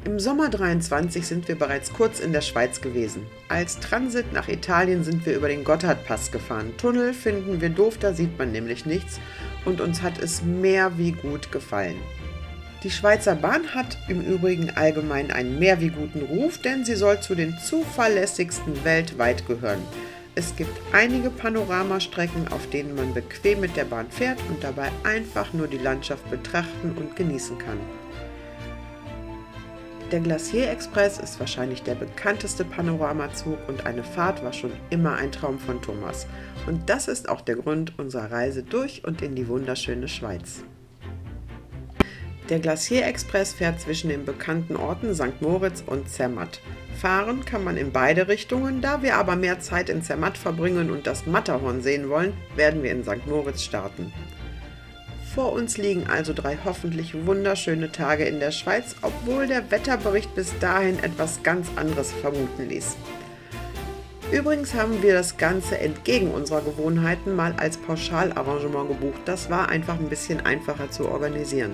Im Sommer 23 sind wir bereits kurz in der Schweiz gewesen. Als Transit nach Italien sind wir über den Gotthardpass gefahren. Tunnel finden wir doof, da sieht man nämlich nichts und uns hat es mehr wie gut gefallen. Die Schweizer Bahn hat im Übrigen allgemein einen mehr wie guten Ruf, denn sie soll zu den zuverlässigsten weltweit gehören. Es gibt einige Panoramastrecken, auf denen man bequem mit der Bahn fährt und dabei einfach nur die Landschaft betrachten und genießen kann. Der Glacier Express ist wahrscheinlich der bekannteste Panoramazug und eine Fahrt war schon immer ein Traum von Thomas. Und das ist auch der Grund unserer Reise durch und in die wunderschöne Schweiz. Der Glacier Express fährt zwischen den bekannten Orten St. Moritz und Zermatt. Fahren kann man in beide Richtungen, da wir aber mehr Zeit in Zermatt verbringen und das Matterhorn sehen wollen, werden wir in St. Moritz starten. Vor uns liegen also 3 hoffentlich wunderschöne Tage in der Schweiz, obwohl der Wetterbericht bis dahin etwas ganz anderes vermuten ließ. Übrigens haben wir das Ganze entgegen unserer Gewohnheiten mal als Pauschalarrangement gebucht. Das war einfach ein bisschen einfacher zu organisieren.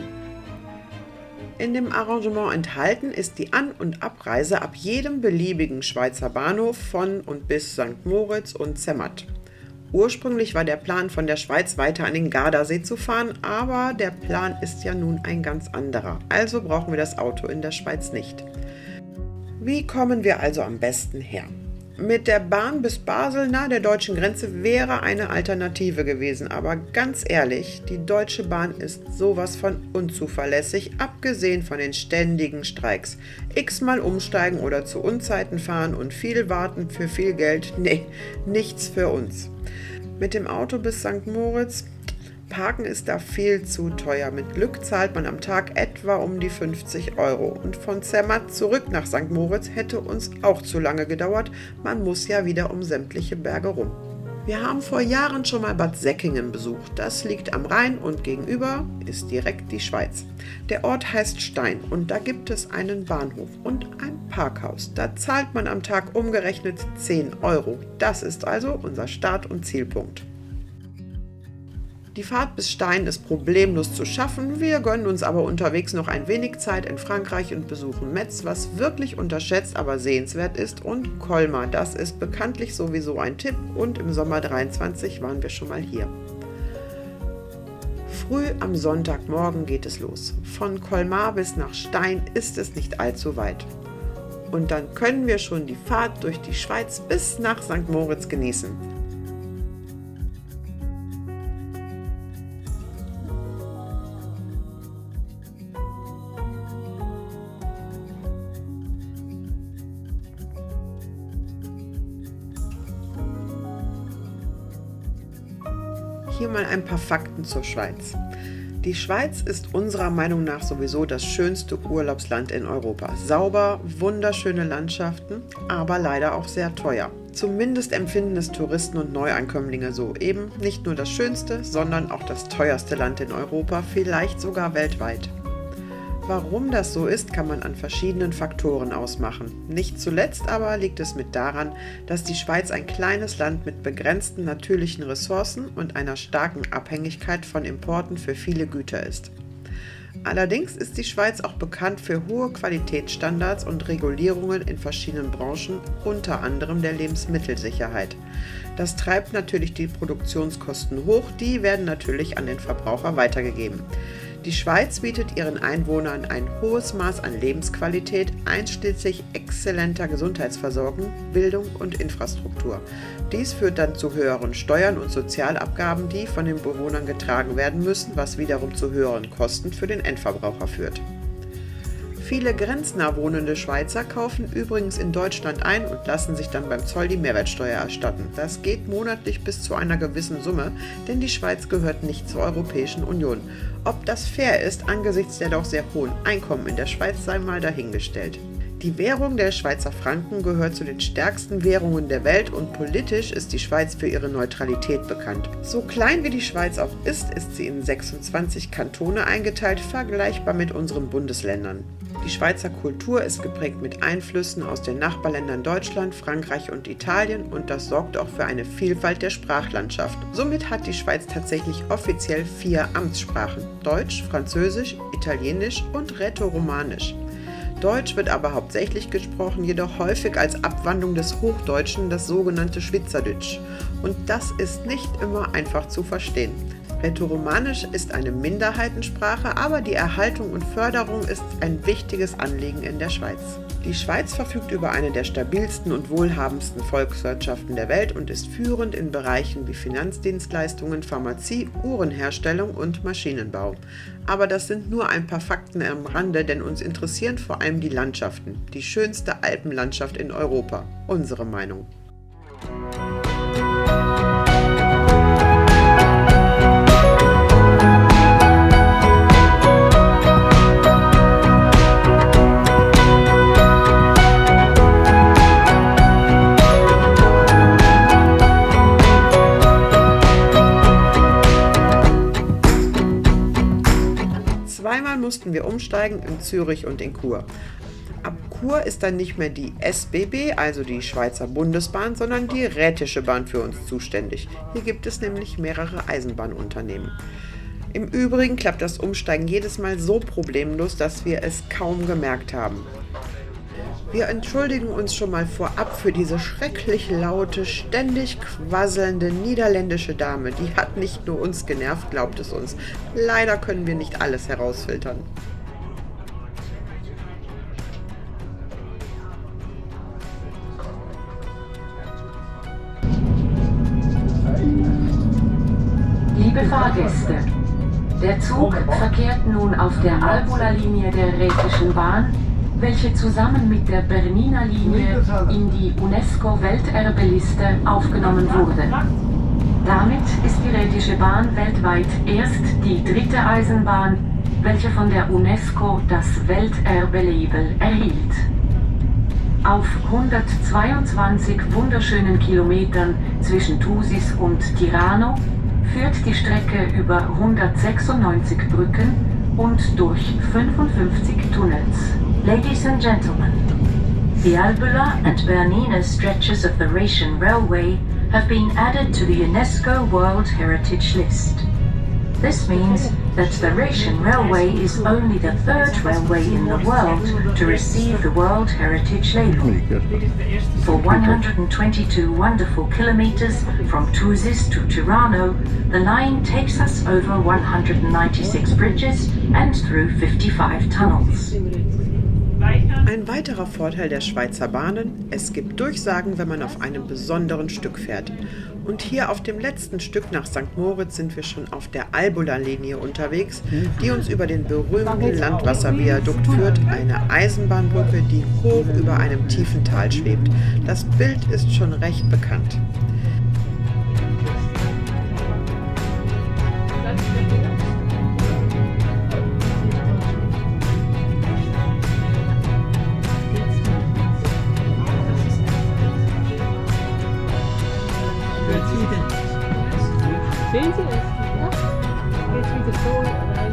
In dem Arrangement enthalten ist die An- und Abreise ab jedem beliebigen Schweizer Bahnhof von und bis St. Moritz und Zermatt. Ursprünglich war der Plan, von der Schweiz weiter an den Gardasee zu fahren, aber der Plan ist ja nun ein ganz anderer. Also brauchen wir das Auto in der Schweiz nicht. Wie kommen wir also am besten her? Mit der Bahn bis Basel nahe der deutschen Grenze wäre eine Alternative gewesen, aber ganz ehrlich, die Deutsche Bahn ist sowas von unzuverlässig, abgesehen von den ständigen Streiks. X-mal umsteigen oder zu Unzeiten fahren und viel warten für viel Geld, nee, nichts für uns. Mit dem Auto bis St. Moritz, Parken ist da viel zu teuer. Mit Glück zahlt man am Tag etwa um die 50 €. Und von Zermatt zurück nach St. Moritz hätte uns auch zu lange gedauert. Man muss ja wieder um sämtliche Berge rum. Wir haben vor Jahren schon mal Bad Säckingen besucht. Das liegt am Rhein und gegenüber ist direkt die Schweiz. Der Ort heißt Stein und da gibt es einen Bahnhof und ein Parkhaus. Da zahlt man am Tag umgerechnet 10 €. Das ist also unser Start- und Zielpunkt. Die Fahrt bis Stein ist problemlos zu schaffen, wir gönnen uns aber unterwegs noch ein wenig Zeit in Frankreich und besuchen Metz, was wirklich unterschätzt, aber sehenswert ist, und Colmar, das ist bekanntlich sowieso ein Tipp und im Sommer 23 waren wir schon mal hier. Früh am Sonntagmorgen geht es los. Von Colmar bis nach Stein ist es nicht allzu weit. Und dann können wir schon die Fahrt durch die Schweiz bis nach St. Moritz genießen. Hier mal ein paar Fakten zur Schweiz. Die Schweiz ist unserer Meinung nach sowieso das schönste Urlaubsland in Europa. Sauber, wunderschöne Landschaften, aber leider auch sehr teuer. Zumindest empfinden es Touristen und Neuankömmlinge so. Eben nicht nur das schönste, sondern auch das teuerste Land in Europa, vielleicht sogar weltweit. Warum das so ist, kann man an verschiedenen Faktoren ausmachen. Nicht zuletzt aber liegt es mit daran, dass die Schweiz ein kleines Land mit begrenzten natürlichen Ressourcen und einer starken Abhängigkeit von Importen für viele Güter ist. Allerdings ist die Schweiz auch bekannt für hohe Qualitätsstandards und Regulierungen in verschiedenen Branchen, unter anderem der Lebensmittelsicherheit. Das treibt natürlich die Produktionskosten hoch, die werden natürlich an den Verbraucher weitergegeben. Die Schweiz bietet ihren Einwohnern ein hohes Maß an Lebensqualität, einschließlich exzellenter Gesundheitsversorgung, Bildung und Infrastruktur. Dies führt dann zu höheren Steuern und Sozialabgaben, die von den Bewohnern getragen werden müssen, was wiederum zu höheren Kosten für den Endverbraucher führt. Viele grenznah wohnende Schweizer kaufen übrigens in Deutschland ein und lassen sich dann beim Zoll die Mehrwertsteuer erstatten. Das geht monatlich bis zu einer gewissen Summe, denn die Schweiz gehört nicht zur Europäischen Union. Ob das fair ist, angesichts der doch sehr hohen Einkommen in der Schweiz, sei mal dahingestellt. Die Währung der Schweizer Franken gehört zu den stärksten Währungen der Welt und politisch ist die Schweiz für ihre Neutralität bekannt. So klein wie die Schweiz auch ist sie in 26 Kantone eingeteilt, vergleichbar mit unseren Bundesländern. Die Schweizer Kultur ist geprägt mit Einflüssen aus den Nachbarländern Deutschland, Frankreich und Italien und das sorgt auch für eine Vielfalt der Sprachlandschaft. Somit hat die Schweiz tatsächlich offiziell 4 Amtssprachen: Deutsch, Französisch, Italienisch und Rätoromanisch. Deutsch wird aber hauptsächlich gesprochen, jedoch häufig als Abwandlung des Hochdeutschen, das sogenannte Schwyzerdütsch. Und das ist nicht immer einfach zu verstehen. Rätoromanisch ist eine Minderheitensprache, aber die Erhaltung und Förderung ist ein wichtiges Anliegen in der Schweiz. Die Schweiz verfügt über eine der stabilsten und wohlhabendsten Volkswirtschaften der Welt und ist führend in Bereichen wie Finanzdienstleistungen, Pharmazie, Uhrenherstellung und Maschinenbau. Aber das sind nur ein paar Fakten am Rande, denn uns interessieren vor allem die Landschaften, die schönste Alpenlandschaft in Europa. Unsere Meinung. Zweimal mussten wir umsteigen in Zürich und in Chur. Ab Chur ist dann nicht mehr die SBB, also die Schweizer Bundesbahn, sondern die Rätische Bahn für uns zuständig. Hier gibt es nämlich mehrere Eisenbahnunternehmen. Im Übrigen klappt das Umsteigen jedes Mal so problemlos, dass wir es kaum gemerkt haben. Wir entschuldigen uns schon mal vorab für diese schrecklich laute, ständig quasselnde niederländische Dame. Die hat nicht nur uns genervt, glaubt es uns. Leider können wir nicht alles herausfiltern. Liebe Fahrgäste, der Zug verkehrt nun auf der Albula-Linie der Rätischen Bahn, welche zusammen mit der Bernina Linie in die UNESCO-Welterbeliste aufgenommen wurde. Damit ist die Rätische Bahn weltweit erst die dritte Eisenbahn, welche von der UNESCO das Welterbe-Label erhielt. Auf 122 wunderschönen Kilometern zwischen Thusis und Tirano führt die Strecke über 196 Brücken und durch 55 Tunnels. Ladies and gentlemen, the Albula and Bernina stretches of the Rhaetian Railway have been added to the UNESCO World Heritage List. This means that the Rhaetian Railway is only the third railway in the world to receive the World Heritage label. For 122 wonderful kilometers from Thusis to Tirano, the line takes us over 196 bridges and through 55 tunnels. Ein weiterer Vorteil der Schweizer Bahnen: Es gibt Durchsagen, wenn man auf einem besonderen Stück fährt. Und hier auf dem letzten Stück nach St. Moritz sind wir schon auf der Albula-Linie unterwegs, die uns über den berühmten Landwasserviadukt führt, eine Eisenbahnbrücke, die hoch über einem tiefen Tal schwebt. Das Bild ist schon recht bekannt. Sehen Sie es? Ja? Geht wieder so rein.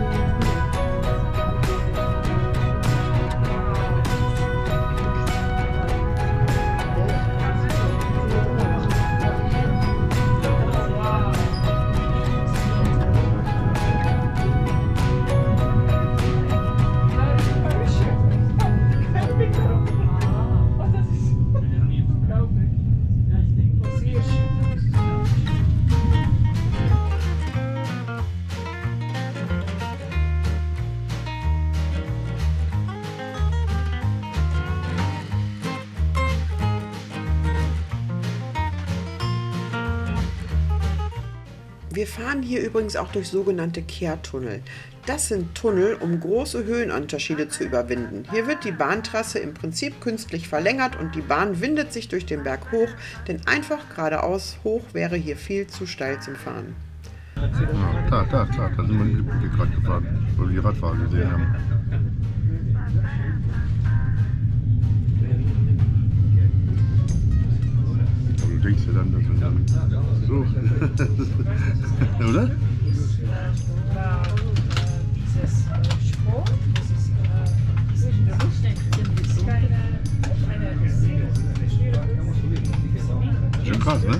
Wir fahren hier übrigens auch durch sogenannte Kehrtunnel. Das sind Tunnel, um große Höhenunterschiede zu überwinden. Hier wird die Bahntrasse im Prinzip künstlich verlängert und die Bahn windet sich durch den Berg hoch, denn einfach geradeaus hoch wäre hier viel zu steil zum Fahren. Ja, da sind wir die Brücke gerade gefahren, wo wir die Radfahrer gesehen haben. Aber du denkst ja dann, dass wir dann so, oder? Schön krass, ne?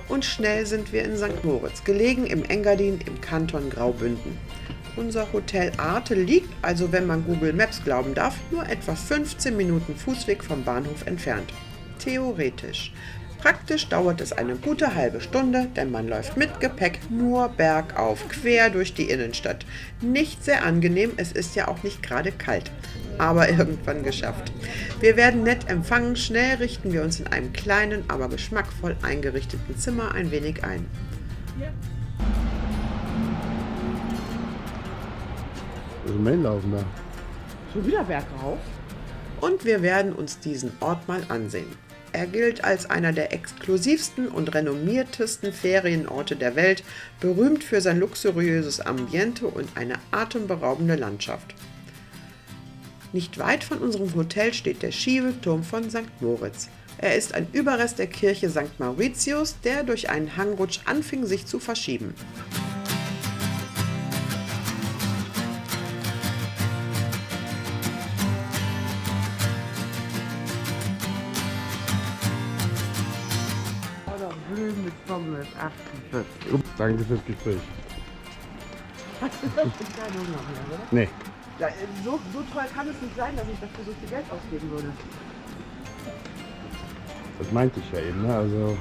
Und schnell sind wir in St. Moritz, gelegen im Engadin im Kanton Graubünden. Unser Hotel Arte liegt, also wenn man Google Maps glauben darf, nur etwa 15 Minuten Fußweg vom Bahnhof entfernt. Theoretisch. Praktisch dauert es eine gute halbe Stunde, denn man läuft mit Gepäck nur bergauf, quer durch die Innenstadt. Nicht sehr angenehm, es ist ja auch nicht gerade kalt. Aber irgendwann geschafft. Wir werden nett empfangen, schnell richten wir uns in einem kleinen, aber geschmackvoll eingerichteten Zimmer ein wenig ein. Was ist mein Laufen da? Schon wieder bergauf? Und wir werden uns diesen Ort mal ansehen. Er gilt als einer der exklusivsten und renommiertesten Ferienorte der Welt, berühmt für sein luxuriöses Ambiente und eine atemberaubende Landschaft. Nicht weit von unserem Hotel steht der schiefe Turm von St. Moritz. Er ist ein Überrest der Kirche St. Mauritius, der durch einen Hangrutsch anfing, sich zu verschieben. Danke fürs Gespräch. Hast du das mit keinen Hunger mehr, oder? Nee. Ja, so toll kann es nicht sein, dass ich dafür so viel Geld ausgeben würde. Das meinte ich ja eben, ne? Also,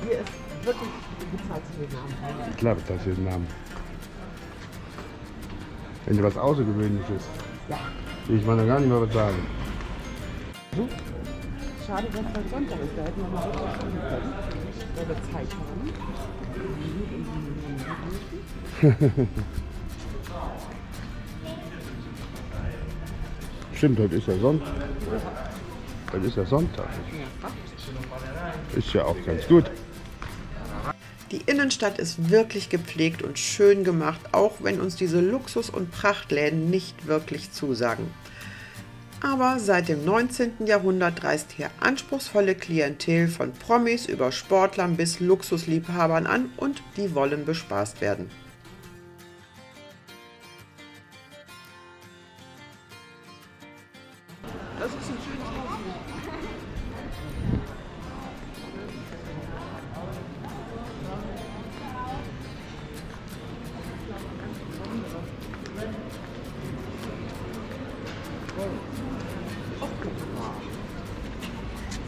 Hier ist wirklich bezahlt für den Namen. klar bezahlst du den Namen. Wenn dir was Außergewöhnliches ist, Ja. will ich mal noch gar nicht mehr was sagen. Schade, dass es Sonntag ist. Da hätten wir mal richtig spielen können, weil wir Zeit haben. Stimmt, heute ist ja Sonntag. Heute ist ja Sonntag. Ist ja auch ganz gut. Die Innenstadt ist wirklich gepflegt und schön gemacht, auch wenn uns diese Luxus- und Prachtläden nicht wirklich zusagen. Aber seit dem 19. Jahrhundert reist hier anspruchsvolle Klientel von Promis über Sportlern bis Luxusliebhabern an und die wollen bespaßt werden. Das ist ein schönes Haus.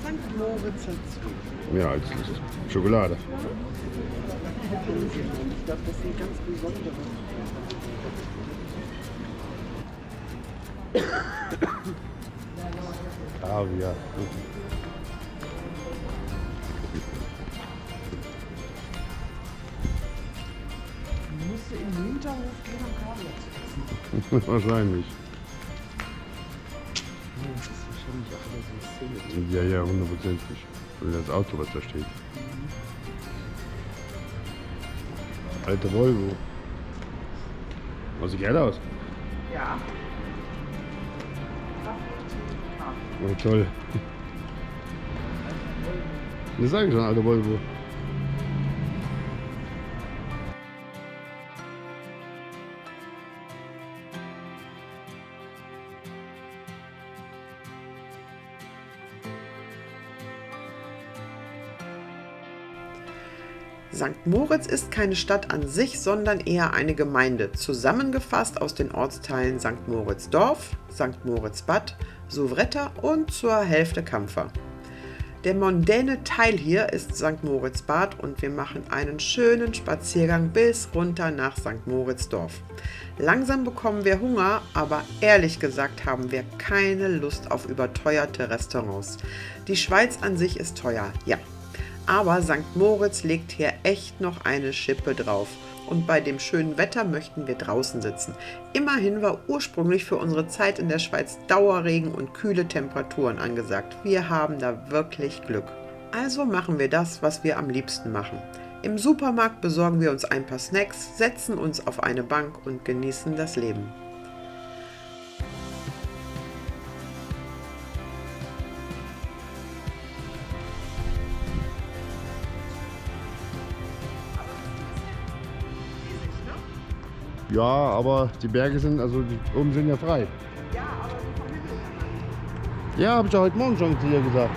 St. Moritz dazu. Ja, als Schokolade. Ich glaube, das sind ganz besondere. Kaviar. Musst du in den Hinterhof gehen, um Kaviar zu essen. Wahrscheinlich. Das ist wahrscheinlich auch wieder so eine Szene. Ja, ja, hundertprozentig. Und das Auto, was da steht. Alte Volvo. Was sieht geil aus? Ja. Oh, toll. Das sage ich schon, alte Volvo. St. Moritz ist keine Stadt an sich, sondern eher eine Gemeinde, zusammengefasst aus den Ortsteilen St. Moritz-Dorf, St. Moritz-Bad, Souvretta und zur Hälfte Kampfer. Der mondäne Teil hier ist St. Moritz-Bad und wir machen einen schönen Spaziergang bis runter nach St. Moritz-Dorf. Langsam bekommen wir Hunger, aber ehrlich gesagt haben wir keine Lust auf überteuerte Restaurants. Die Schweiz an sich ist teuer, ja. Aber St. Moritz legt hier echt noch eine Schippe drauf. Und bei dem schönen Wetter möchten wir draußen sitzen. Immerhin war ursprünglich für unsere Zeit in der Schweiz Dauerregen und kühle Temperaturen angesagt. Wir haben da wirklich Glück. Also machen wir das, was wir am liebsten machen. Im Supermarkt besorgen wir uns ein paar Snacks, setzen uns auf eine Bank und genießen das Leben. Ja, aber die Berge sind, also die oben sind ja frei. Ja, aber so vom Himmel her. Ja, habe ich ja heute Morgen schon zu dir gesagt.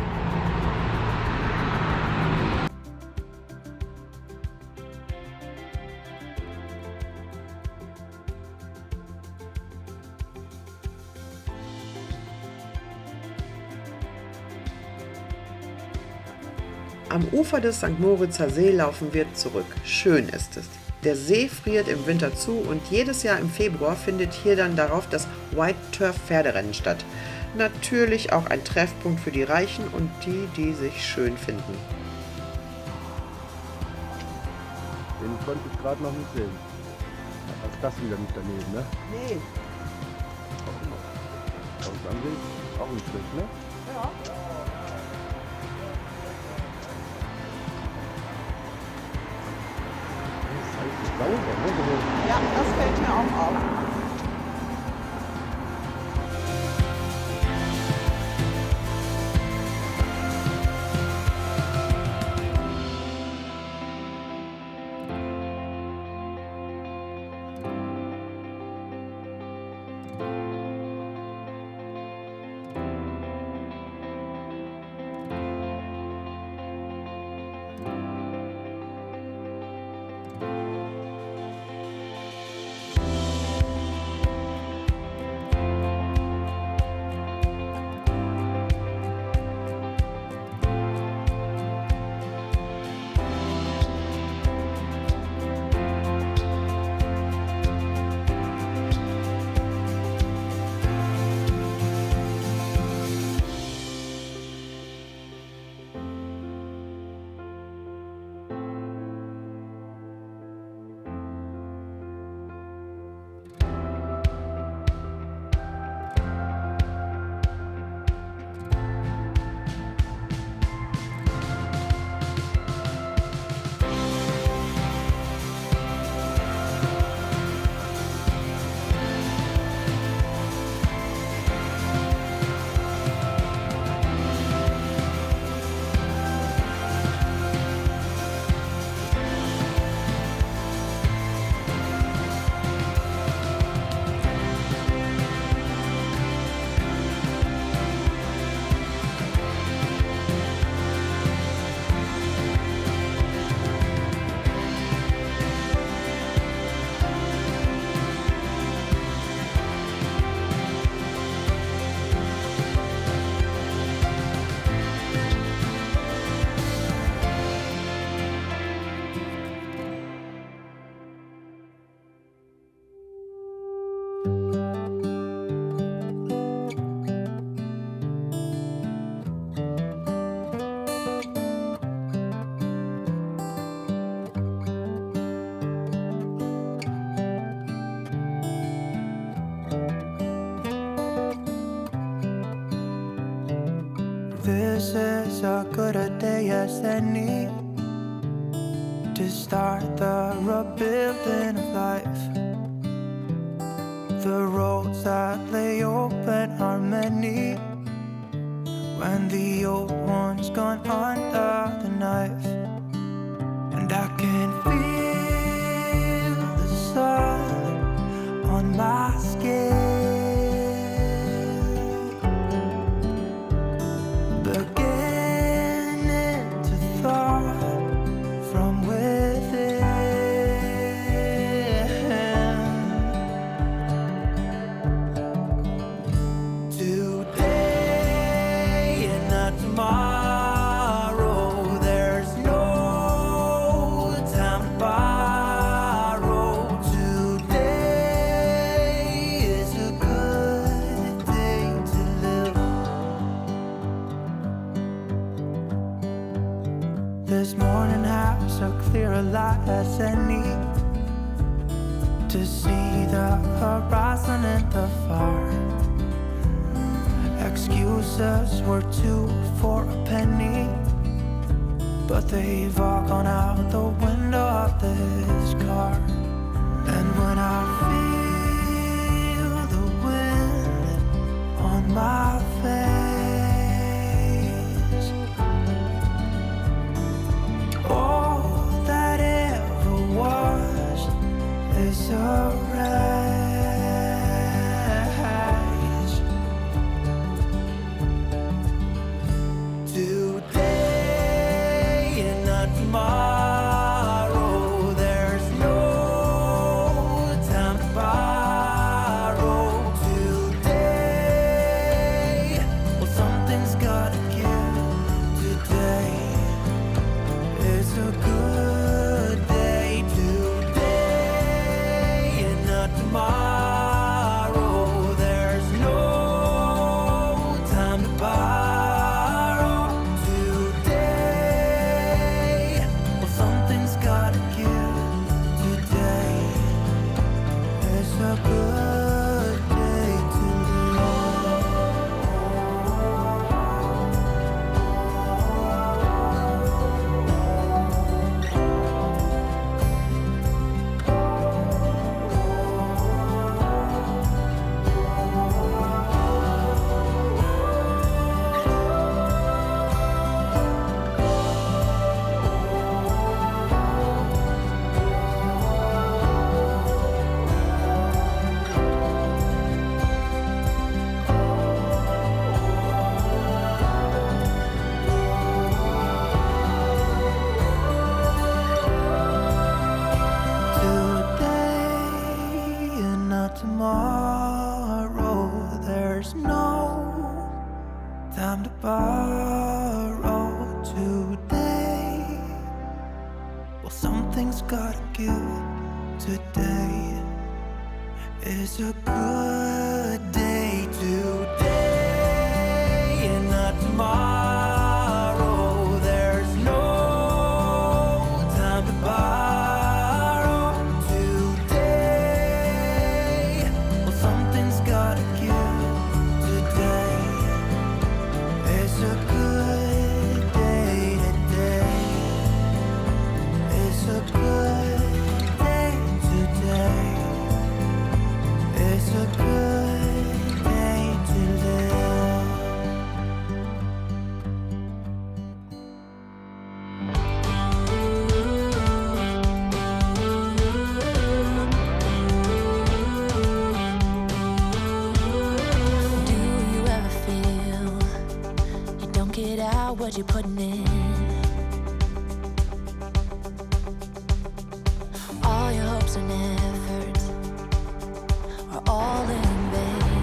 Am Ufer des St. Moritzer See laufen wir zurück. Schön ist es. Der See friert im Winter zu und jedes Jahr im Februar findet hier dann darauf das White Turf Pferderennen statt. Natürlich auch ein Treffpunkt für die Reichen und die, die sich schön finden. Den konnte ich gerade noch nicht sehen. Als das wieder nicht daneben, ne? Nee. Aus Ansehen auch nicht schlecht, ne? Ja. Sauber, ne? Ja, das fällt mir auch auf. This is as good a day as any to start the rebuilding of life. The roads that lay open are many when the old one's gone under the knife. And I can feel the sun on my skin, beginning to thaw from within. Today and not tomorrow, there's no time to borrow. Today is a good day to live. This morning has so clear a light as any to see the horizon in the far. Excuses were 2 for a penny, but they've all gone out the window of this car. And when I feel the wind on my face, all that ever was is a wreck. gotta give today. It's a good day today and not tomorrow. There's no time to borrow today. Well, something's gotta give today. It's a good day today. It's a good day today. It's a good day to live. Do you ever feel you don't get out what you're putting in? All your hopes and efforts are all in vain.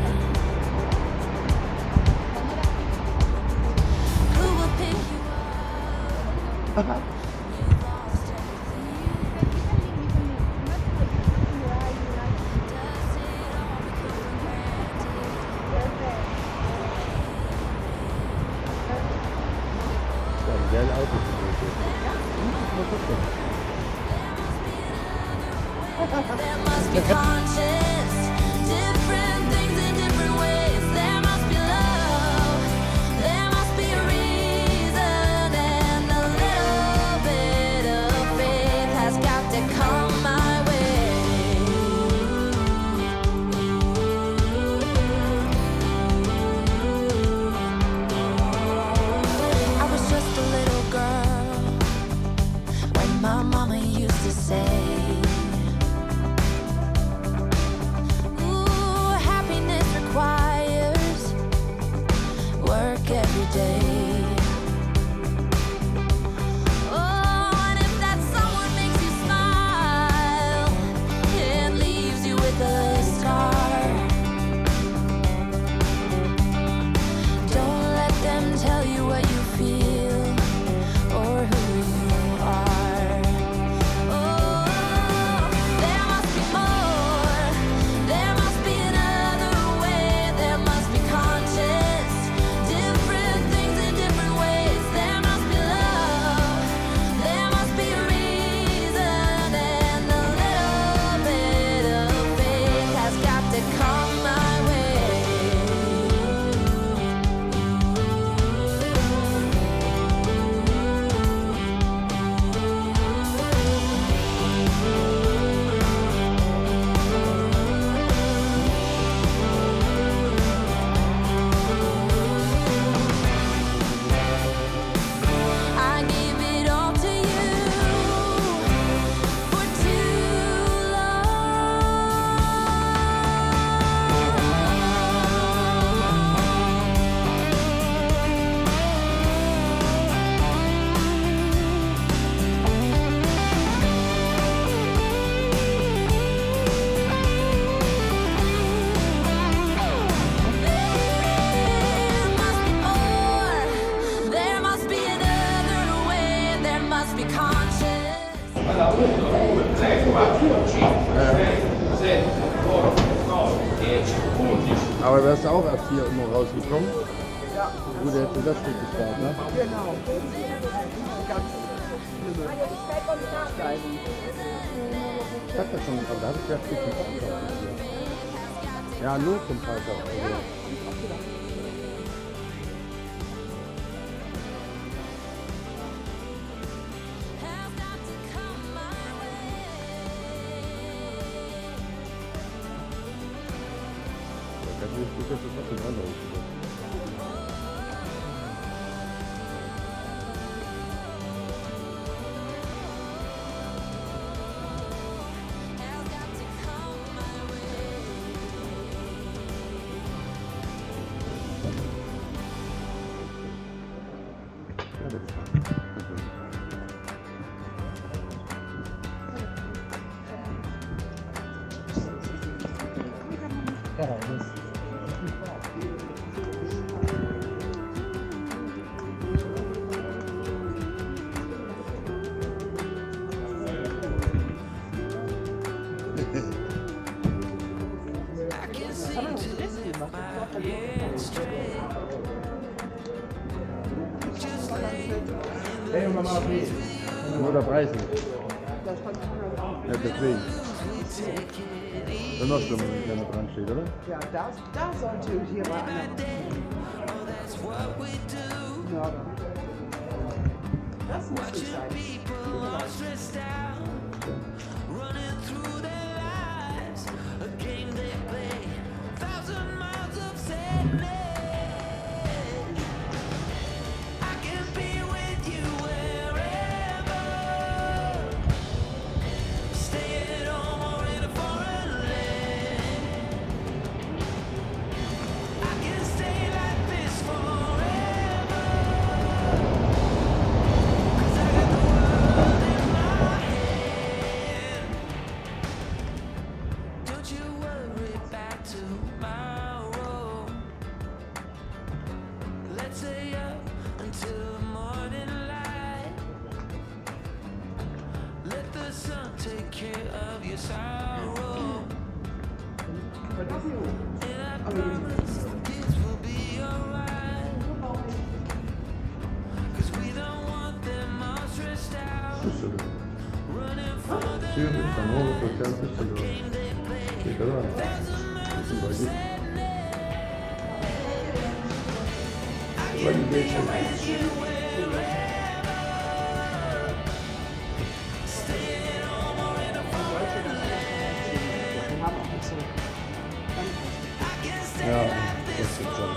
Who will pick you up? You've lost Geil Auto. There must be conscience, different things in different ways. There must be love, there must be a reason, and a little bit of faith has got to come my way. I was just a little girl when my mama used to say, ooh, happiness requires work every day. Oh, and if that someone makes you smile, it leaves you with a scar. Don't let them tell you what you feel or who you are. Oh, there must be more. There must be another way. There must be conscience, different things in different ways. There must be love. There must be a reason, and a little bit of faith has got to come my way. I gave it all to you for too There must be more. There must be another way. There must be conscience. Aber wärst du auch erst hier immer rausgekommen? Ja. Gut, der hätte das Stück gespart, ne? Genau. Ich hab das schon, aber da hab ich ja viel zum Verkaufen. Ja, nur zum Verkaufen. Also. Has got to come my way. Das ist was anderes. Has got to come my way. Nur der Preis nicht. Ja, deswegen. Dann noch schlimmer, wenn keiner dran steht, oder? Ja, da sollte hier mal einer. Ja, das muss nicht sein. Zürich, Hannover, Stuttgart, Düsseldorf. Steht da dran. Das ist bei dir. Weil die geht schon. Ja, das ist schon.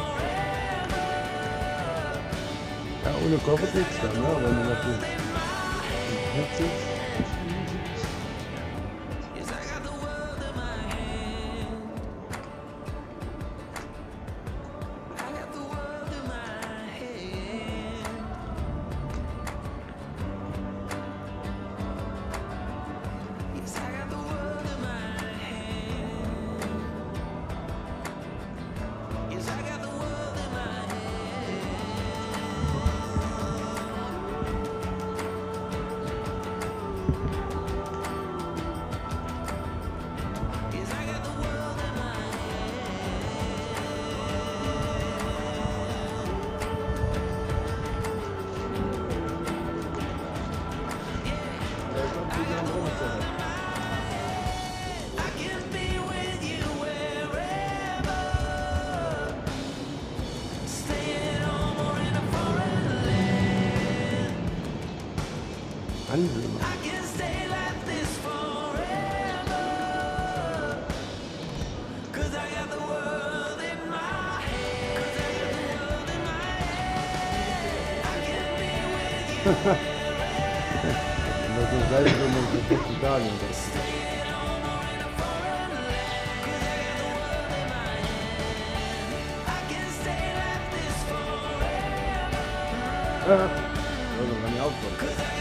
Ja, ohne Koffer geht's dann, ne? Wenn du noch im Netz sitzt. Anwürmer. Das ist selten so mit 40 Tagen. Ja, also kann ich aufpassen.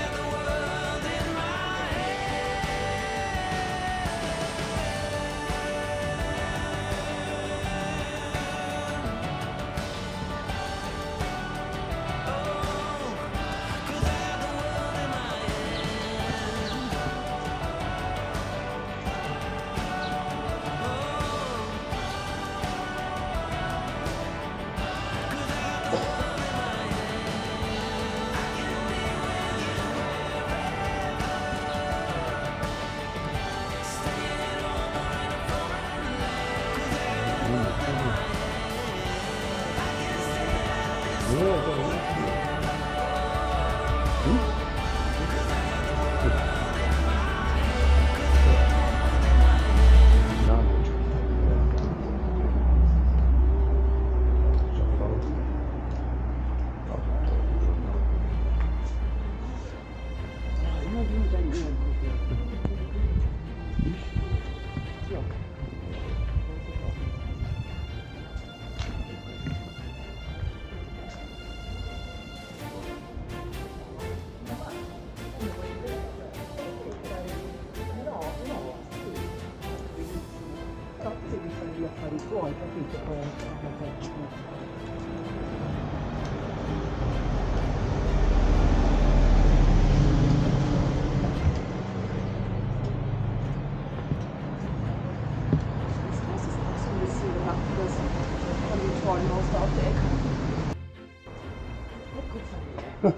Ja,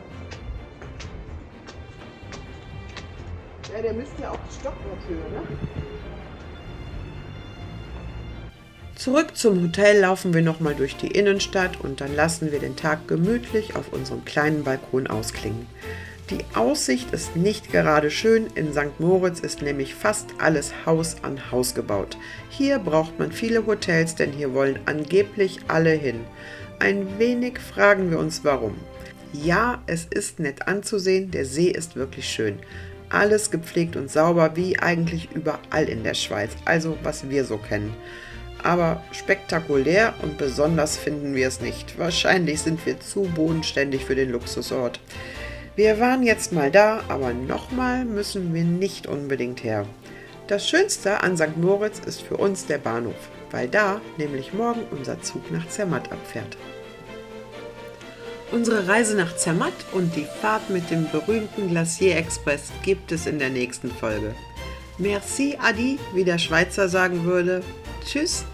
der misst ja auch die Stockwerthöhe, ne? Zurück zum Hotel laufen wir nochmal durch die Innenstadt und dann lassen wir den Tag gemütlich auf unserem kleinen Balkon ausklingen. Die Aussicht ist nicht gerade schön, in St. Moritz ist nämlich fast alles Haus an Haus gebaut. Hier braucht man viele Hotels, denn hier wollen angeblich alle hin. Ein wenig fragen wir uns warum. Ja, es ist nett anzusehen, der See ist wirklich schön. Alles gepflegt und sauber, wie eigentlich überall in der Schweiz, also was wir so kennen. Aber spektakulär und besonders finden wir es nicht. Wahrscheinlich sind wir zu bodenständig für den Luxusort. Wir waren jetzt mal da, aber nochmal müssen wir nicht unbedingt her. Das Schönste an St. Moritz ist für uns der Bahnhof, weil da nämlich morgen unser Zug nach Zermatt abfährt. Unsere Reise nach Zermatt und die Fahrt mit dem berühmten Glacier Express gibt es in der nächsten Folge. Merci Adi, wie der Schweizer sagen würde. Tschüss!